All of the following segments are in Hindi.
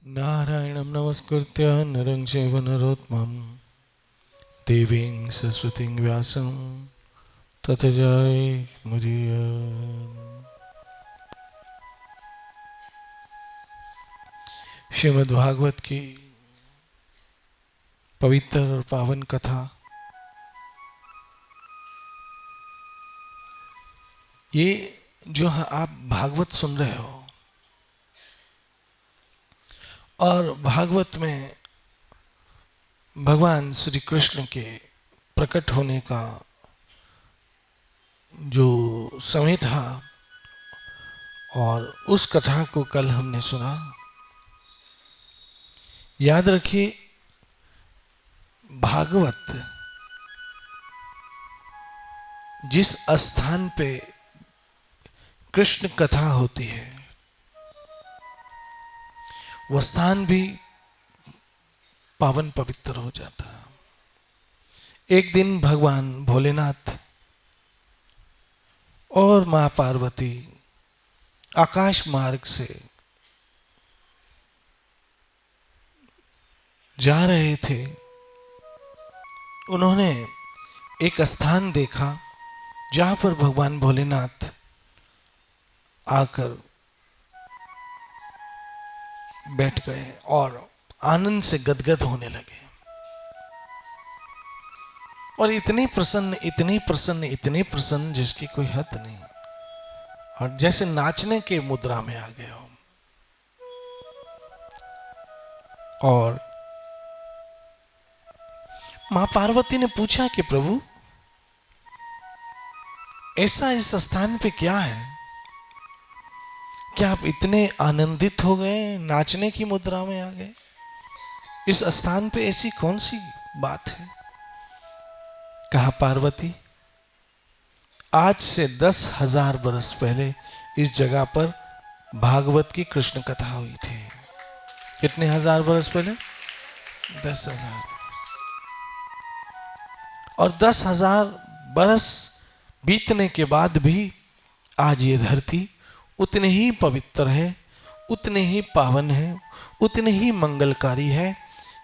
नारायणं नमस्कृत्य नरं चैव नरोत्तमं देवीं सरस्वतीं व्यासं ततो जयमुदीरये। श्रीमद्भागवत की पवित्र और पावन कथा, ये जो आप भागवत सुन रहे हो और भागवत में भगवान श्री कृष्ण के प्रकट होने का जो समय था और उस कथा को कल हमने सुना। याद रखिए, भागवत जिस स्थान पे कृष्ण कथा होती है वह स्थान भी पावन पवित्र हो जाता है। एक दिन भगवान भोलेनाथ और मां पार्वती आकाश मार्ग से जा रहे थे। उन्होंने एक स्थान देखा जहां पर भगवान भोलेनाथ आकर बैठ गए और आनंद से गदगद होने लगे और इतने प्रसन्न, इतने प्रसन्न, इतने प्रसन्न जिसकी कोई हद नहीं, और जैसे नाचने के मुद्रा में आ गए हो। और मां पार्वती ने पूछा कि प्रभु, ऐसा इस स्थान पे क्या है? क्या आप इतने आनंदित हो गए, नाचने की मुद्रा में आ गए? इस स्थान पे ऐसी कौन सी बात है? कहा, पार्वती, आज से 10,000 बरस पहले इस जगह पर भागवत की कृष्ण कथा हुई थी। कितने हजार बरस पहले? 10,000। और 10,000 बरस बीतने के बाद भी आज ये धरती उतने ही पवित्र है, उतने ही पावन है, उतने ही मंगलकारी है,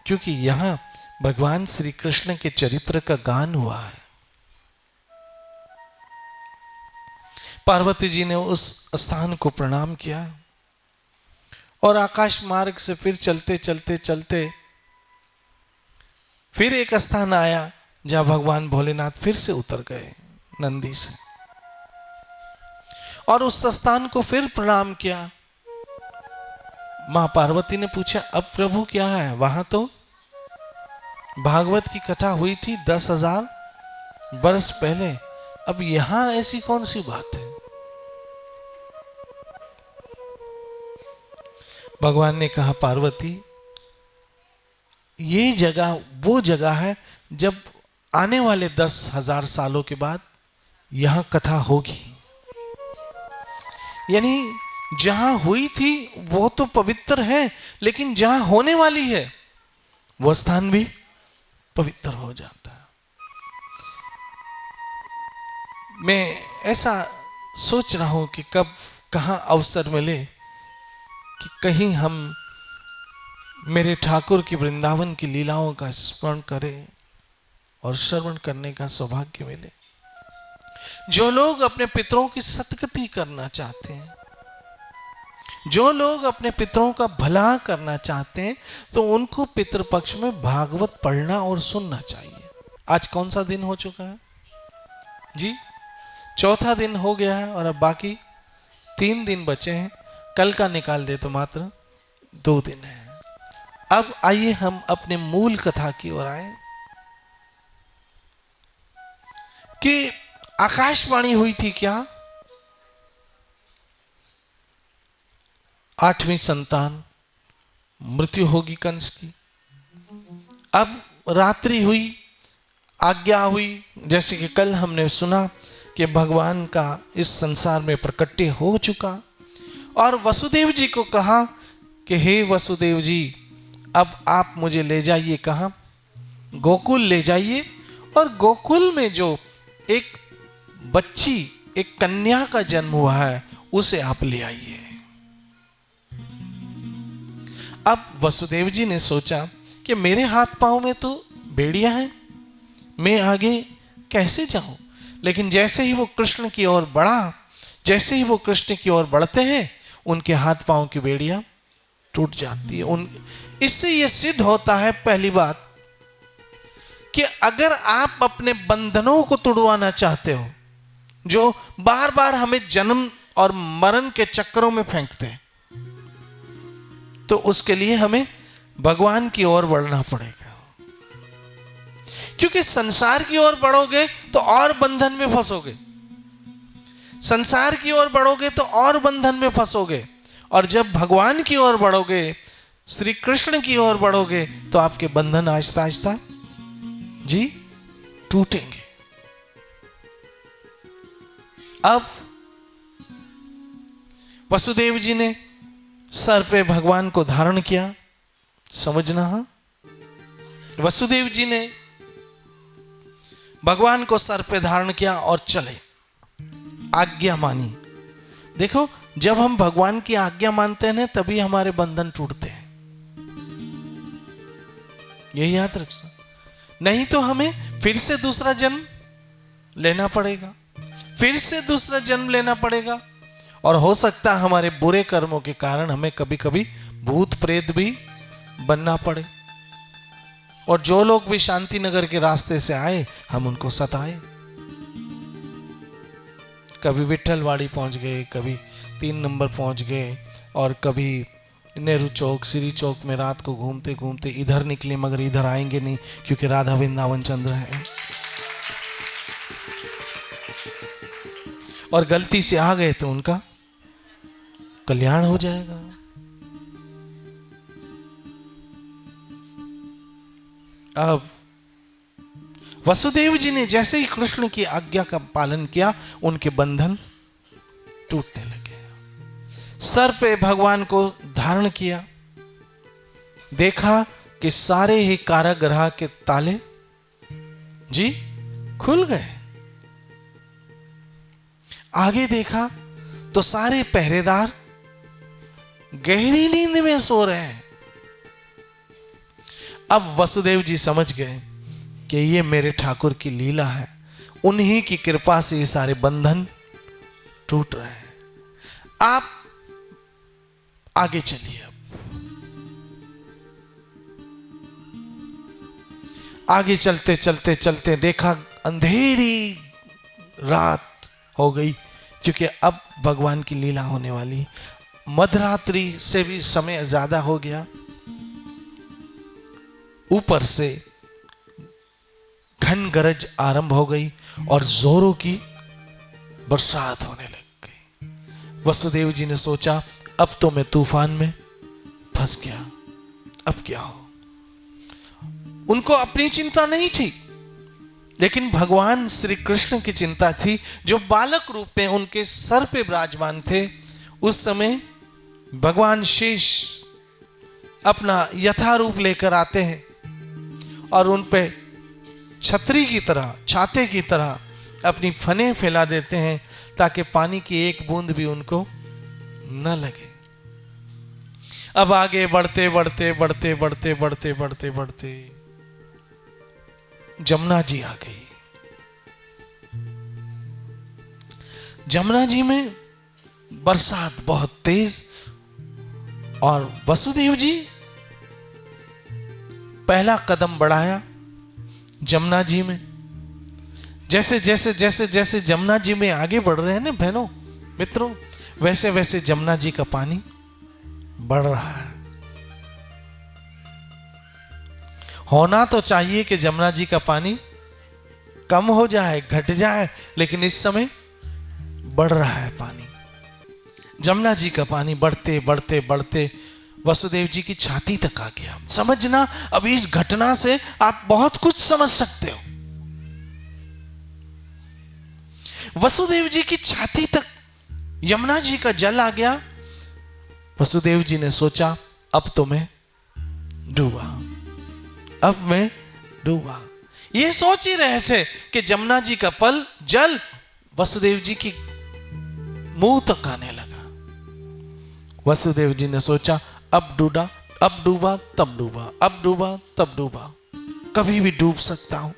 क्योंकि यहां भगवान श्री कृष्ण के चरित्र का गान हुआ है। पार्वती जी ने उस स्थान को प्रणाम किया और आकाश मार्ग से फिर चलते चलते चलते फिर एक स्थान आया जहां भगवान भोलेनाथ फिर से उतर गए नंदी से, और उस स्थान को फिर प्रणाम किया। मां पार्वती ने पूछा, अब प्रभु क्या है? वहां तो भागवत की कथा हुई थी 10,000 बरस पहले, अब यहां ऐसी कौन सी बात है? भगवान ने कहा, पार्वती, ये जगह वो जगह है जब आने वाले 10,000 सालों के बाद यहां कथा होगी। यानी जहां हुई थी वो तो पवित्र है, लेकिन जहां होने वाली है वो स्थान भी पवित्र हो जाता है। मैं ऐसा सोच रहा हूं कि कब कहां अवसर मिले कि कहीं हम मेरे ठाकुर की वृंदावन की लीलाओं का स्मरण करें और श्रवण करने का सौभाग्य मिले। जो लोग अपने पितरों की सत्कृति करना चाहते हैं, जो लोग अपने पितरों का भला करना चाहते हैं, तो उनको पितृपक्ष में भागवत पढ़ना और सुनना चाहिए। आज कौन सा दिन हो चुका है जी? चौथा दिन हो गया है और अब बाकी 3 दिन बचे हैं। कल का निकाल दे तो मात्र 2 दिन है। अब आइए हम अपने मूल कथा की ओर आए कि आकाशवाणी हुई थी क्या? 8वीं संतान मृत्यु होगी कंस की। अब रात्रि हुई, आज्ञा हुई, जैसे कि कल हमने सुना कि भगवान का इस संसार में प्रकट्य हो चुका, और वसुदेव जी को कहा कि हे वसुदेव जी, अब आप मुझे ले जाइए। कहाँ? गोकुल ले जाइए, और गोकुल में जो एक बच्ची, एक कन्या का जन्म हुआ है, उसे आप ले आइए। अब वसुदेव जी ने सोचा कि मेरे हाथ पांव में तो बेड़ियां हैं, मैं आगे कैसे जाऊं। लेकिन जैसे ही वो कृष्ण की ओर बढ़ा, जैसे ही वो कृष्ण की ओर बढ़ते हैं, उनके हाथ पांव की बेड़ियां टूट जाती है। इससे यह सिद्ध होता है पहली बात कि अगर आप अपने बंधनों को तोड़वाना चाहते हो, जो बार बार हमें जन्म और मरण के चक्करों में फेंकते हैं, तो उसके लिए हमें भगवान की ओर बढ़ना पड़ेगा। क्योंकि संसार की ओर बढ़ोगे तो और बंधन में फंसोगे, संसार की ओर बढ़ोगे तो और बंधन में फंसोगे, और जब भगवान की ओर बढ़ोगे, श्री कृष्ण की ओर बढ़ोगे, तो आपके बंधन आहिस्ता आहिस्ता जी टूटेंगे। अब वसुदेव जी ने सर पे भगवान को धारण किया, समझना है, वसुदेव जी ने भगवान को सर पे धारण किया और चले, आज्ञा मानी। देखो, जब हम भगवान की आज्ञा मानते हैं तभी हमारे बंधन टूटते हैं, यही याद रखना। नहीं तो हमें फिर से दूसरा जन्म लेना पड़ेगा, फिर से दूसरा जन्म लेना पड़ेगा, और हो सकता है हमारे बुरे कर्मों के कारण हमें कभी कभी भूत प्रेत भी बनना पड़े, और जो लोग भी शांति नगर के रास्ते से आए हम उनको सताए। कभी विट्ठलवाड़ी पहुंच गए, कभी 3 नंबर पहुंच गए, और कभी नेहरू चौक, श्री चौक में रात को घूमते घूमते इधर निकले, मगर इधर आएंगे नहीं क्योंकि राधा वृंदावन चंद्र है, और गलती से आ गए तो उनका कल्याण हो जाएगा। अब वसुदेव जी ने जैसे ही कृष्ण की आज्ञा का पालन किया, उनके बंधन टूटने लगे। सर पे भगवान को धारण किया, देखा कि सारे ही कारागृह के ताले जी खुल गए। आगे देखा तो सारे पहरेदार गहरी नींद में सो रहे हैं। अब वसुदेव जी समझ गए कि ये मेरे ठाकुर की लीला है, उन्हीं की कृपा से ये सारे बंधन टूट रहे हैं। आप आगे चलिए। अब आगे चलते चलते चलते देखा अंधेरी रात हो गई, क्योंकि अब भगवान की लीला होने वाली। मध्यरात्रि से भी समय ज्यादा हो गया, ऊपर से घन गरज आरंभ हो गई और जोरों की बरसात होने लग गई। वसुदेव जी ने सोचा अब तो मैं तूफान में फंस गया, अब क्या हो। उनको अपनी चिंता नहीं थी, लेकिन भगवान श्री कृष्ण की चिंता थी, जो बालक रूप में उनके सर पे विराजमान थे। उस समय भगवान शेष अपना यथारूप लेकर आते हैं और उन पे छतरी की तरह, छाते की तरह अपनी फने फैला देते हैं, ताकि पानी की एक बूंद भी उनको न लगे। अब आगे बढ़ते बढ़ते बढ़ते बढ़ते बढ़ते बढ़ते बढ़ते जमुना जी आ गई। जमुना जी में बरसात बहुत तेज, और वसुदेव जी पहला कदम बढ़ाया जमुना जी में। जैसे जैसे जैसे जैसे जमुना जी में आगे बढ़ रहे हैं ना बहनों मित्रों, वैसे वैसे जमुना जी का पानी बढ़ रहा है। होना तो चाहिए कि जमुना जी का पानी कम हो जाए, घट जाए, लेकिन इस समय बढ़ रहा है पानी। जमुना जी का पानी बढ़ते बढ़ते बढ़ते वसुदेव जी की छाती तक आ गया। समझना, अब इस घटना से आप बहुत कुछ समझ सकते हो। वसुदेव जी की छाती तक यमुना जी का जल आ गया। वसुदेव जी ने सोचा अब तो मैं डूबा, अब मैं डूबा। ये सोच ही रहे थे कि जमुना जी का पल जल वसुदेव जी की मुंह तक आने लगा। वसुदेव जी ने सोचा अब अब डूबा तब डूबा, अब डूबा तब डूबा, कभी भी डूब सकता हूं।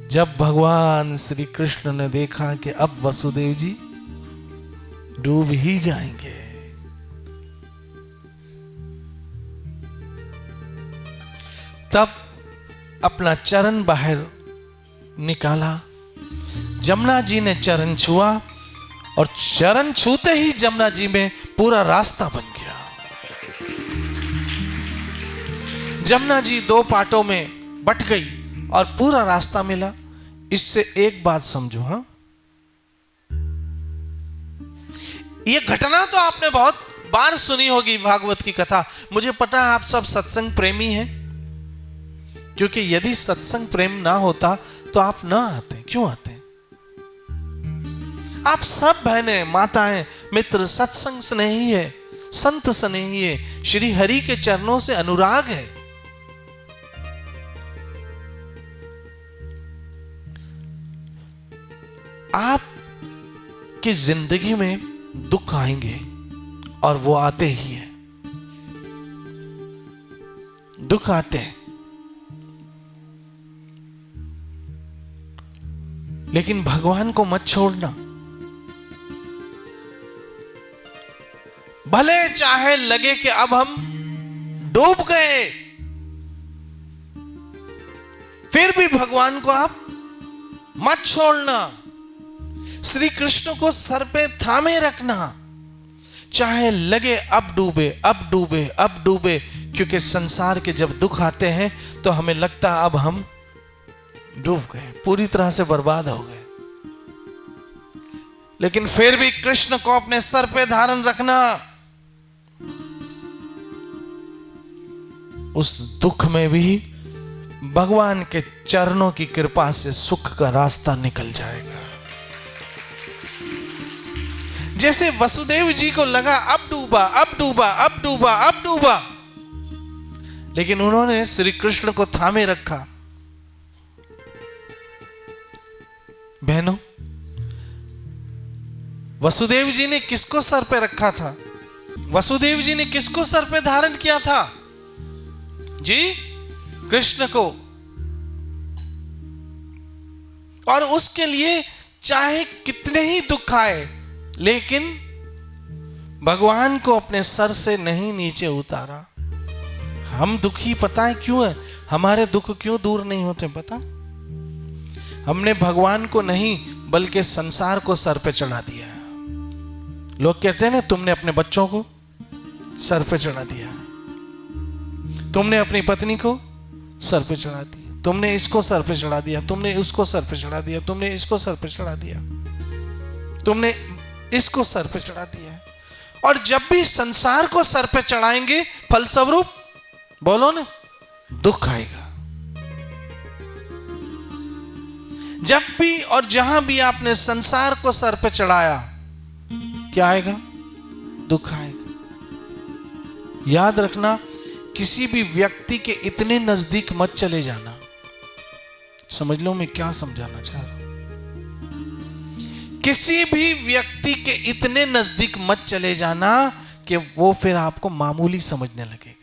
जब भगवान श्री कृष्ण ने देखा कि अब वसुदेव जी डूब ही जाएंगे, तब अपना चरण बाहर निकाला। जमुना जी ने चरण छुआ और चरण छूते ही जमुना जी में पूरा रास्ता बन गया। जमुना जी दो पार्टों में बट गई और पूरा रास्ता मिला। इससे एक बात समझो, हां, यह घटना तो आपने बहुत बार सुनी होगी, भागवत की कथा। मुझे पता है आप सब सत्संग प्रेमी हैं, क्योंकि यदि सत्संग प्रेम ना होता तो आप ना आते। क्यों आते? आप सब बहनें, माताएं, मित्र सत्संग स्नेही है, संत स्नेही है, श्री हरि के चरणों से अनुराग है। आप की जिंदगी में दुख आएंगे और वो आते ही हैं, दुख आते हैं, लेकिन भगवान को मत छोड़ना। भले चाहे लगे कि अब हम डूब गए, फिर भी भगवान को आप मत छोड़ना। श्री कृष्ण को सर पे थामे रखना, चाहे लगे अब डूबे, अब डूबे, अब डूबे। क्योंकि संसार के जब दुख आते हैं तो हमें लगता अब हम डूब गए, पूरी तरह से बर्बाद हो गए, लेकिन फिर भी कृष्ण को अपने सर पे धारण रखना। उस दुख में भी भगवान के चरणों की कृपा से सुख का रास्ता निकल जाएगा। जैसे वसुदेव जी को लगा अब डूबा, अब डूबा, अब डूबा, अब डूबा, लेकिन उन्होंने श्री कृष्ण को थामे रखा। बहनों, वसुदेव जी ने किसको सर पे रखा था? वसुदेव जी ने किसको सर पे धारण किया था जी? कृष्ण को। और उसके लिए चाहे कितने ही दुख आए, लेकिन भगवान को अपने सर से नहीं नीचे उतारा। हम दुखी पता है क्यों है? हमारे दुख क्यों दूर नहीं होते पता? हमने भगवान को नहीं बल्कि संसार को सर पे चढ़ा दिया। लोग कहते हैं ना, तुमने अपने बच्चों को सर पे चढ़ा दिया, तुमने अपनी पत्नी को सर पे चढ़ा दिया, तुमने इसको सर पे चढ़ा दिया, तुमने उसको सर पे चढ़ा दिया, तुमने इसको सर पे चढ़ा दिया, तुमने इसको सर पे चढ़ा दिया। और जब भी संसार को सर पे चढ़ाएंगे, फलस्वरूप बोलो ना, दुख आएगा। जब भी और जहां भी आपने संसार को सर पे चढ़ाया, क्या आएगा? दुख आएगा। याद रखना, किसी भी व्यक्ति के इतने नजदीक मत चले जाना। समझ लो मैं क्या समझाना चाह रहा हूं। किसी भी व्यक्ति के इतने नजदीक मत चले जाना कि वो फिर आपको मामूली समझने लगेगा।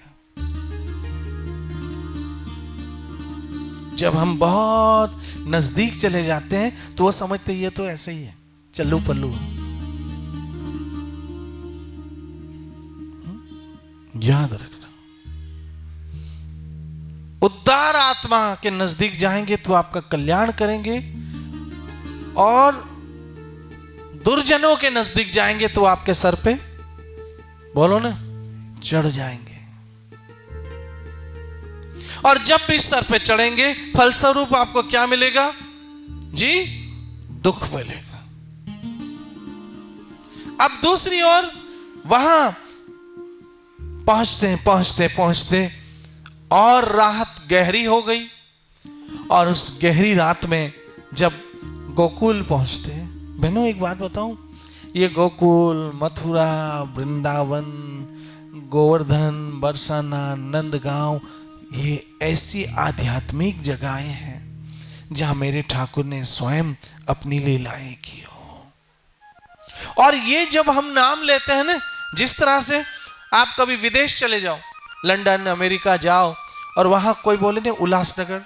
जब हम बहुत नजदीक चले जाते हैं तो वो समझते ये तो ऐसे ही है, चल्लू पल्लू। याद रखना, उदार आत्मा के नजदीक जाएंगे तो आपका कल्याण करेंगे, और दुर्जनों के नजदीक जाएंगे तो आपके सर पे, बोलो ना, चढ़ जाएंगे। और जब भी सर पे चढ़ेंगे, फलस्वरूप आपको क्या मिलेगा जी? दुख मिलेगा। अब दूसरी ओर वहां पहुंचते और रात गहरी हो गई, और उस गहरी रात में जब गोकुल पहुंचते, बहनों एक बात बताऊं, ये गोकुल, मथुरा, वृंदावन, गोवर्धन, बरसाना, नंदगांव, ये ऐसी आध्यात्मिक जगहें हैं जहां मेरे ठाकुर ने स्वयं अपनी लीलाएं की हो। और ये जब हम नाम लेते हैं ना, जिस तरह से आप कभी विदेश चले जाओ, लंदन अमेरिका जाओ और वहां कोई बोले ना उल्लासनगर,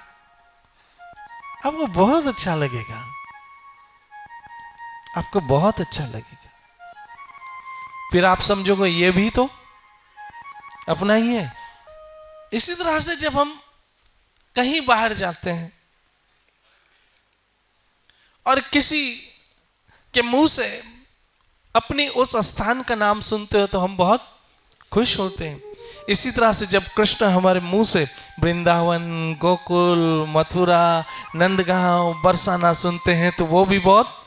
आपको बहुत अच्छा लगेगा, आपको बहुत अच्छा लगेगा। फिर आप समझोगे ये भी तो अपना ही है। इसी तरह से जब हम कहीं बाहर जाते हैं और किसी के मुंह से अपनी उस स्थान का नाम सुनते हो तो हम बहुत खुश होते हैं। इसी तरह से जब कृष्ण हमारे मुंह से वृंदावन, गोकुल, मथुरा, नंदगांव, बरसाना सुनते हैं तो वो भी बहुत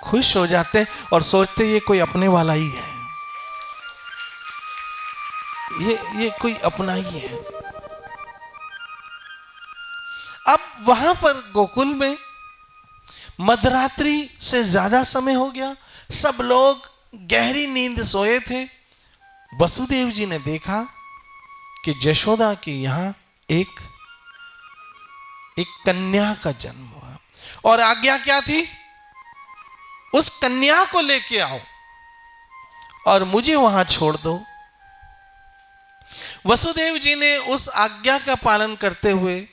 खुश हो जाते हैं और सोचते ये कोई अपने वाला ही है, ये कोई अपना ही है। अब वहां पर गोकुल में मध्यरात्रि से ज्यादा समय हो गया, सब लोग गहरी नींद सोए थे। वसुदेव जी ने देखा कि यशोदा के यहां एक कन्या का जन्म हुआ और आज्ञा क्या थी, उस कन्या को लेके आओ और मुझे वहां छोड़ दो। वसुदेव जी ने उस आज्ञा का पालन करते हुए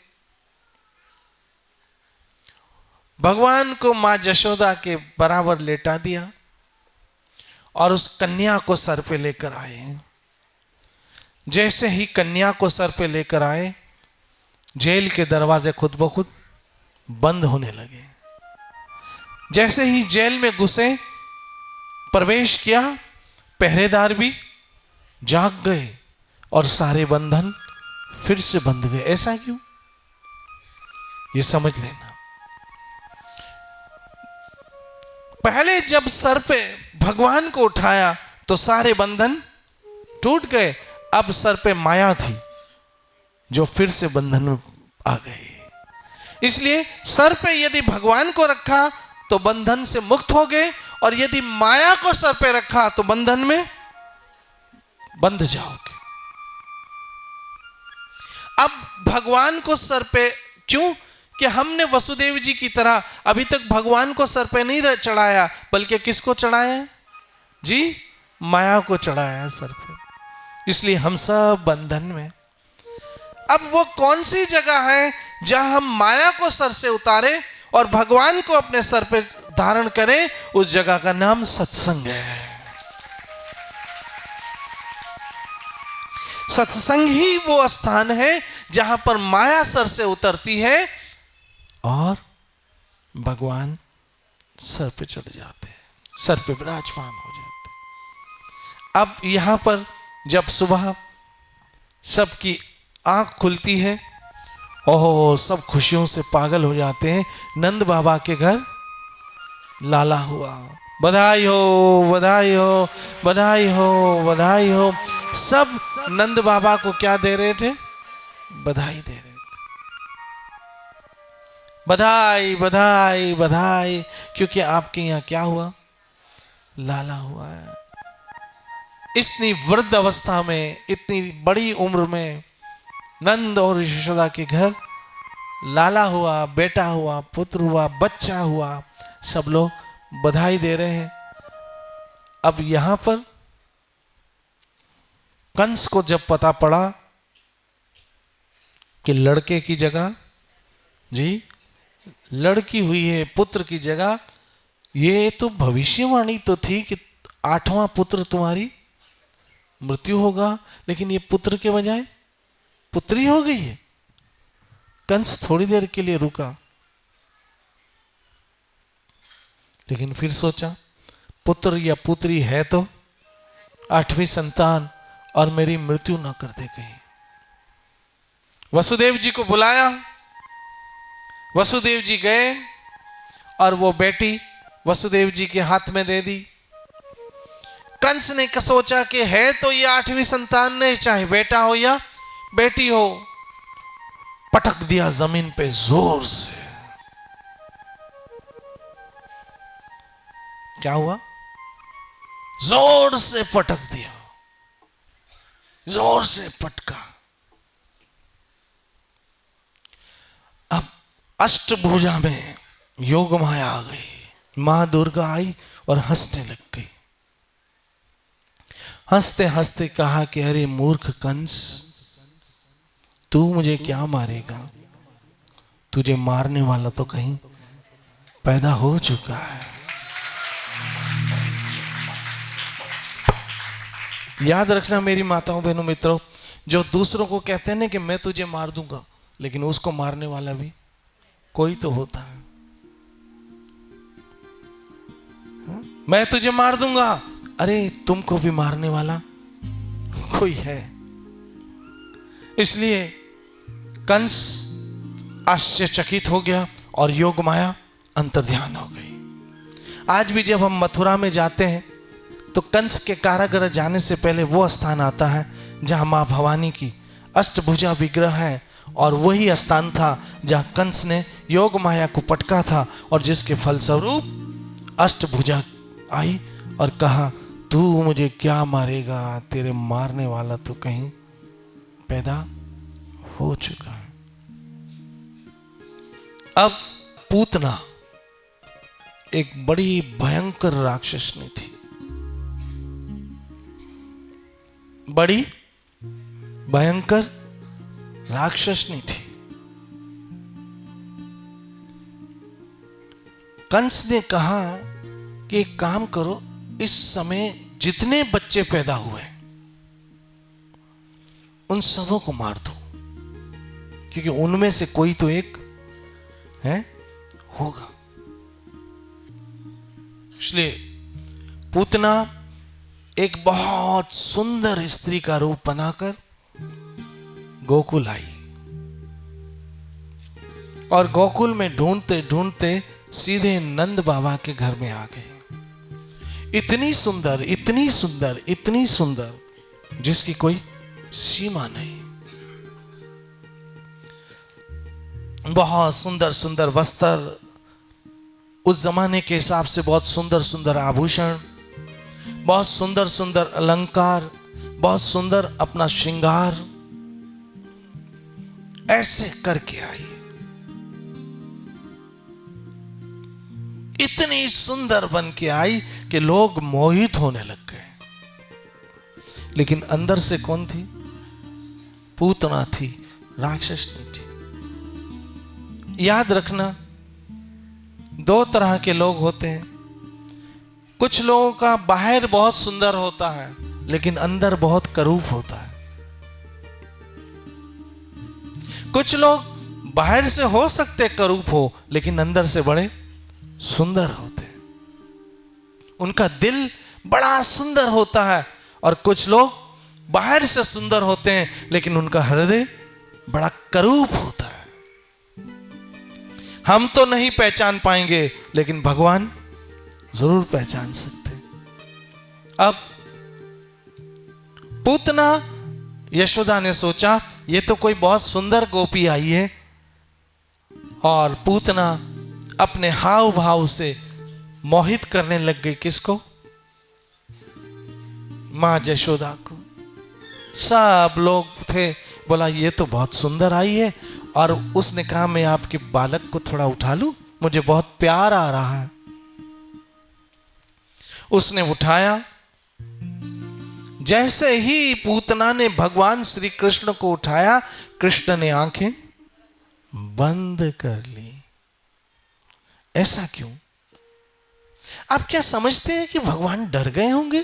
भगवान को मां यशोदा के बराबर लेटा दिया और उस कन्या को सर पे लेकर आए। जैसे ही कन्या को सर पे लेकर आए, जेल के दरवाजे खुद ब खुद बंद होने लगे। जैसे ही जेल में घुसे, प्रवेश किया, पहरेदार भी जाग गए और सारे बंधन फिर से बंध गए। ऐसा क्यों, ये समझ लेना। पहले जब सर पे भगवान को उठाया तो सारे बंधन टूट गए, अब सर पे माया थी जो फिर से बंधन में आ गए। इसलिए सर पे यदि भगवान को रखा तो बंधन से मुक्त हो गए, और यदि माया को सर पे रखा तो बंधन में बंध जाओगे। अब भगवान को सर पे क्यों, कि हमने वसुदेव जी की तरह अभी तक भगवान को सर पे नहीं चढ़ाया, बल्कि किसको चढ़ाया जी, माया को चढ़ाया सर पे। इसलिए हम सब बंधन में। अब वो कौन सी जगह है जहां हम माया को सर से उतारे और भगवान को अपने सर पे धारण करें, उस जगह का नाम सत्संग है। सत्संग ही वो स्थान है जहां पर माया सर से उतरती है और भगवान सर पे चढ़ जाते हैं, सर पे विराजमान हो जाते हैं। अब यहां पर जब सुबह सबकी आंख खुलती है, ओह सब खुशियों से पागल हो जाते हैं। नंद बाबा के घर लाला हुआ, बधाई हो बधाई हो बधाई हो बधाई हो। सब नंद बाबा को क्या दे रहे थे, बधाई दे रहे थे, बधाई बधाई बधाई, क्योंकि आपके यहां क्या हुआ, लाला हुआ है। इतनी वृद्ध अवस्था में, इतनी बड़ी उम्र में नंद और यशोदा के घर लाला हुआ, बेटा हुआ, पुत्र हुआ, बच्चा हुआ, सब लोग बधाई दे रहे हैं। अब यहां पर कंस को जब पता पड़ा कि लड़के की जगह जी लड़की हुई है, पुत्र की जगह, ये तो भविष्यवाणी तो थी कि 8वां पुत्र तुम्हारी मृत्यु होगा, लेकिन ये पुत्र के बजाय पुत्री हो गई है। कंस थोड़ी देर के लिए रुका, लेकिन फिर सोचा पुत्र या पुत्री है तो 8वीं संतान, और मेरी मृत्यु न कर दे कहीं। वसुदेव जी को बुलाया, वसुदेव जी गए और वो बेटी वसुदेव जी के हाथ में दे दी। कंस ने सोचा कि है तो ये 8वीं संतान नहीं, चाहे बेटा हो या बेटी हो, पटक दिया जमीन पे जोर से। क्या हुआ, जोर से पटक दिया, जोर से पटका। अब अष्टभुजा में योग माया आ गई, मां दुर्गा आई और हंसने लग गई। हंसते हंसते कहा कि अरे मूर्ख कंस, तू मुझे क्या मारेगा? तुझे मारने वाला तो कहीं पैदा हो चुका है। याद रखना मेरी माताओं बहनों मित्रों, जो दूसरों को कहते हैं ना कि मैं तुझे मार दूंगा, लेकिन उसको मारने वाला भी कोई तो होता है। मैं तुझे मार दूंगा, अरे तुमको भी मारने वाला कोई है। इसलिए कंस आश्चर्यचकित हो गया और योग माया अंतर्ध्यान हो गई। आज भी जब हम मथुरा में जाते हैं तो कंस के कारागृह जाने से पहले वो स्थान आता है जहां मां भवानी की अष्टभुजा विग्रह है, और वही स्थान था जहां कंस ने योग माया को पटका था और जिसके फलस्वरूप अष्टभुजा आई और कहा तू मुझे क्या मारेगा, तेरे मारने वाला तो कहीं पैदा हो चुका है। अब पूतना एक बड़ी भयंकर राक्षसनी थी, बड़ी भयंकर राक्षसनी थी। कंस ने कहा कि एक काम करो, इस समय जितने बच्चे पैदा हुए उन सबों को मार दो, क्योंकि उनमें से कोई तो एक है होगा। इसलिए पूतना एक बहुत सुंदर स्त्री का रूप बनाकर गोकुल आई, और गोकुल में ढूंढते ढूंढते सीधे नंद बाबा के घर में आ गई। इतनी सुंदर, इतनी सुंदर, इतनी सुंदर जिसकी कोई सीमा नहीं। बहुत सुंदर सुंदर वस्त्र, उस जमाने के हिसाब से बहुत सुंदर सुंदर आभूषण, बहुत सुंदर सुंदर अलंकार, बहुत सुंदर अपना श्रृंगार, ऐसे करके आई। इतनी सुंदर बन के आई कि लोग मोहित होने लग गए। लेकिन अंदर से कौन थी? पूतना थी, राक्षसनी थी। याद रखना, दो तरह के लोग होते हैं। कुछ लोगों का बाहर बहुत सुंदर होता है लेकिन अंदर बहुत करूप होता है। कुछ लोग बाहर से हो सकते करूप हो लेकिन अंदर से बड़े सुंदर होते हैं। उनका दिल बड़ा सुंदर होता है, और कुछ लोग बाहर से सुंदर होते हैं लेकिन उनका हृदय बड़ा करूप होता है। हम तो नहीं पहचान पाएंगे लेकिन भगवान जरूर पहचान सकते। अब पूतना यशोदा ने सोचा ये तो कोई बहुत सुंदर गोपी आई है, और पूतना अपने हाव भाव से मोहित करने लग गई। किसको? मां यशोदा को। सब लोग थे, बोला ये तो बहुत सुंदर आई है, और उसने कहा मैं आपके बालक को थोड़ा उठा लूं, मुझे बहुत प्यार आ रहा है। उसने उठाया। जैसे ही पूतना ने भगवान श्री कृष्ण को उठाया, कृष्ण ने आंखें बंद कर ली। ऐसा क्यों? आप क्या समझते हैं कि भगवान डर गए होंगे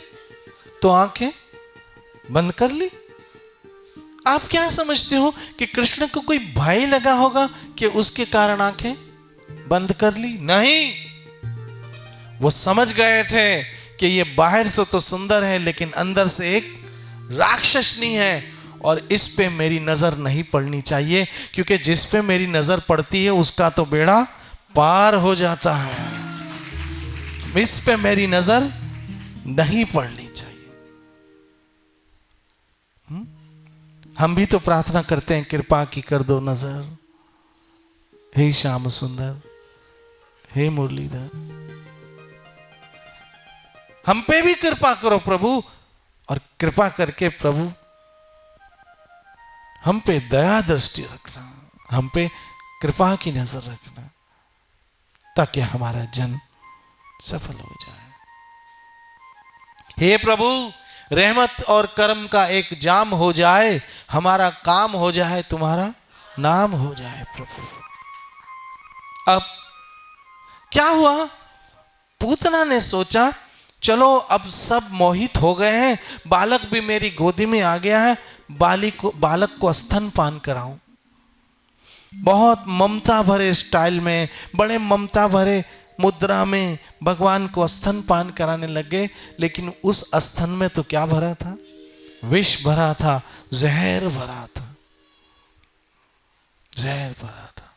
तो आंखें बंद कर ली? आप क्या समझते हो कि कृष्ण को कोई भय लगा होगा कि उसके कारण आंखें बंद कर ली? नहीं, वो समझ गए थे कि ये बाहर से तो सुंदर है लेकिन अंदर से एक राक्षसनी है, और इस पे मेरी नजर नहीं पड़नी चाहिए, क्योंकि जिस पे मेरी नजर पड़ती है उसका तो बेड़ा पार हो जाता है। इस पे मेरी नजर नहीं पड़नी चाहिए। हम भी तो प्रार्थना करते हैं, कृपा की कर दो नजर, हे श्याम सुंदर, हे मुरलीधर, हम पे भी कृपा करो प्रभु, और कृपा करके प्रभु हम पे दया दृष्टि रखना, हम पे कृपा की नजर रखना, ताकि हमारा जन्म सफल हो जाए। हे प्रभु, रहमत और करम का एक जाम हो जाए, हमारा काम हो जाए, तुम्हारा नाम हो जाए प्रभु। अब क्या हुआ, पूतना ने सोचा चलो अब सब मोहित हो गए हैं, बालक भी मेरी गोदी में आ गया है, बालक को स्तनपान कराऊं। बहुत ममता भरे स्टाइल में, बड़े ममता भरे मुद्रा में भगवान को स्तनपान कराने लगे। लेकिन उस स्तन में तो क्या भरा था, विष भरा था, जहर भरा था, जहर भरा था।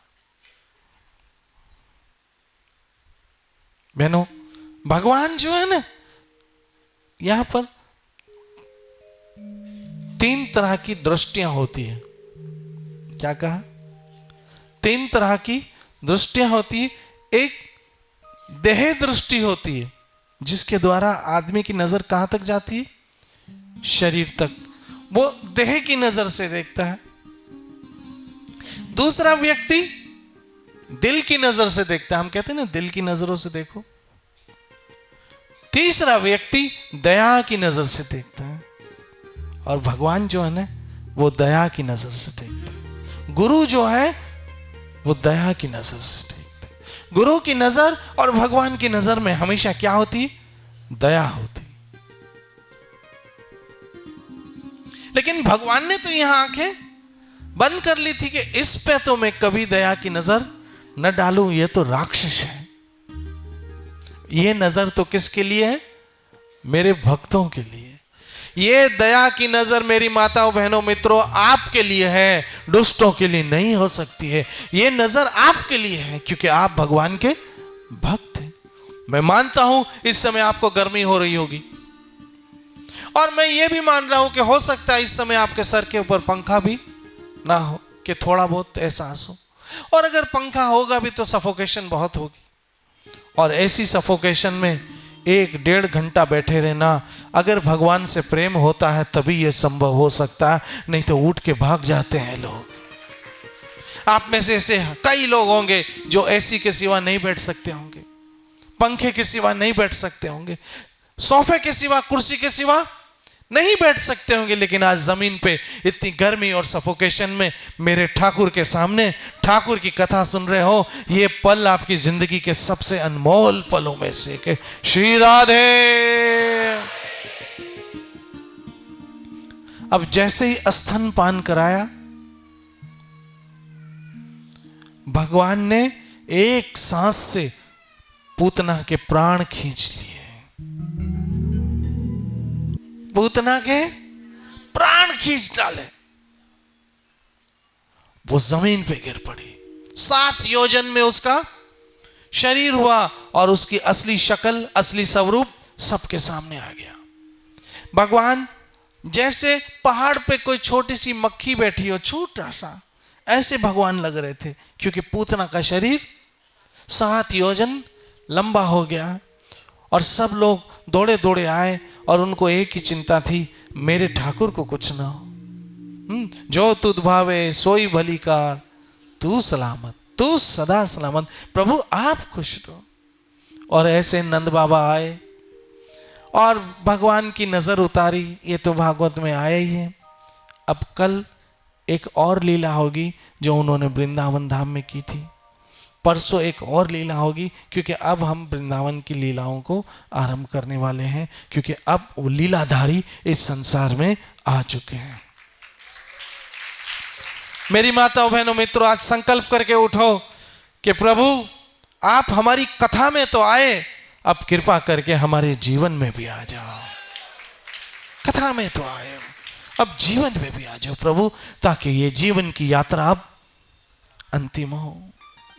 बहनों, भगवान जो है ना, यहां पर 3 तरह की दृष्टियां होती है। क्या कहा, 3 तरह की दृष्टियां होती है। एक देह दृष्टि होती है, जिसके द्वारा आदमी की नजर कहां तक जाती है, शरीर तक, वो देह की नजर से देखता है। दूसरा व्यक्ति दिल की नजर से देखता है, हम कहते हैं ना दिल की नजरों से देखो। तीसरा व्यक्ति दया की नजर से देखता है, और भगवान जो है ना, वो दया की नजर से देखता है। गुरु जो है वो दया की नजर से देखता है। गुरु की नजर और भगवान की नजर में हमेशा क्या होती, दया होती। लेकिन भगवान ने तो यहां आंखें बंद कर ली थी कि इस पे तो मैं कभी दया की नजर न डालूं, ये तो राक्षस है। ये नजर तो किसके लिए है, मेरे भक्तों के लिए। ये दया की नजर मेरी माताओं बहनों मित्रों आपके लिए है, दुष्टों के लिए नहीं हो सकती है। ये नजर आपके लिए है, क्योंकि आप भगवान के भक्त हैं। मैं मानता हूं इस समय आपको गर्मी हो रही होगी, और मैं ये भी मान रहा हूं कि हो सकता है इस समय आपके सर के ऊपर पंखा भी ना हो, कि थोड़ा बहुत एहसास हो। और अगर पंखा होगा भी तो सफोकेशन बहुत होगी, और ऐसी सफोकेशन में 1-1.5 घंटा बैठे रहना, अगर भगवान से प्रेम होता है तभी यह संभव हो सकता है, नहीं तो उठ के भाग जाते हैं लोग। आप में से ऐसे कई लोग होंगे जो एसी के सिवा नहीं बैठ सकते होंगे, पंखे के सिवा नहीं बैठ सकते होंगे, सोफे के सिवा, कुर्सी के सिवा नहीं बैठ सकते होंगे। लेकिन आज जमीन पे इतनी गर्मी और सफोकेशन में मेरे ठाकुर के सामने ठाकुर की कथा सुन रहे हो, ये पल आपकी जिंदगी के सबसे अनमोल पलों में से के श्री राधे। अब जैसे ही स्तनपान कराया, भगवान ने एक सांस से पूतना के प्राण खींच लिए। पूतना के प्राण खींच डाले, वो जमीन पे गिर पड़ी। 7 योजन में उसका शरीर हुआ, और उसकी असली शक्ल, असली स्वरूप सबके सामने आ गया। भगवान जैसे पहाड़ पे कोई छोटी सी मक्खी बैठी हो, छोटा सा, ऐसे भगवान लग रहे थे, क्योंकि पूतना का शरीर 7 योजन लंबा हो गया। और सब लोग दौड़े दौड़े आए, और उनको एक ही चिंता थी, मेरे ठाकुर को कुछ ना हो। जो तुध भावे सोई भली कार, तू सलामत, तू सदा सलामत, प्रभु आप खुश रहो। और ऐसे नंद बाबा आए और भगवान की नजर उतारी। ये तो भागवत में आया ही है। अब कल एक और लीला होगी जो उन्होंने वृंदावन धाम में की थी। परसों एक और लीला होगी, क्योंकि अब हम वृंदावन की लीलाओं को आरंभ करने वाले हैं, क्योंकि अब वो लीलाधारी इस संसार में आ चुके हैं। मेरी माताओं बहनों मित्रों, आज संकल्प करके उठो कि प्रभु आप हमारी कथा में तो आए, अब कृपा करके हमारे जीवन में भी आ जाओ। कथा में तो आए, अब जीवन में भी आ जाओ प्रभु, ताकि ये जीवन की यात्रा अब अंतिम हो,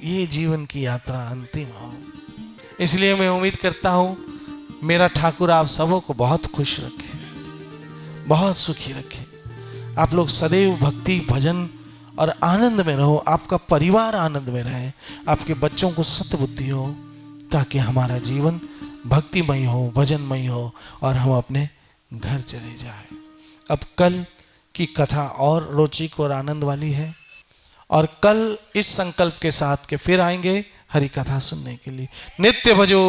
ये जीवन की यात्रा अंतिम हो। इसलिए मैं उम्मीद करता हूँ मेरा ठाकुर आप सबों को बहुत खुश रखे, बहुत सुखी रखे। आप लोग सदैव भक्ति भजन और आनंद में रहो, आपका परिवार आनंद में रहे, आपके बच्चों को सद्बुद्धि हो, ताकि हमारा जीवन भक्तिमय हो, भजनमय हो, और हम अपने घर चले जाए। अब कल की कथा और रोचिक और आनंद वाली है, और कल इस संकल्प के साथ के फिर आएंगे हरि कथा सुनने के लिए। नित्य भजो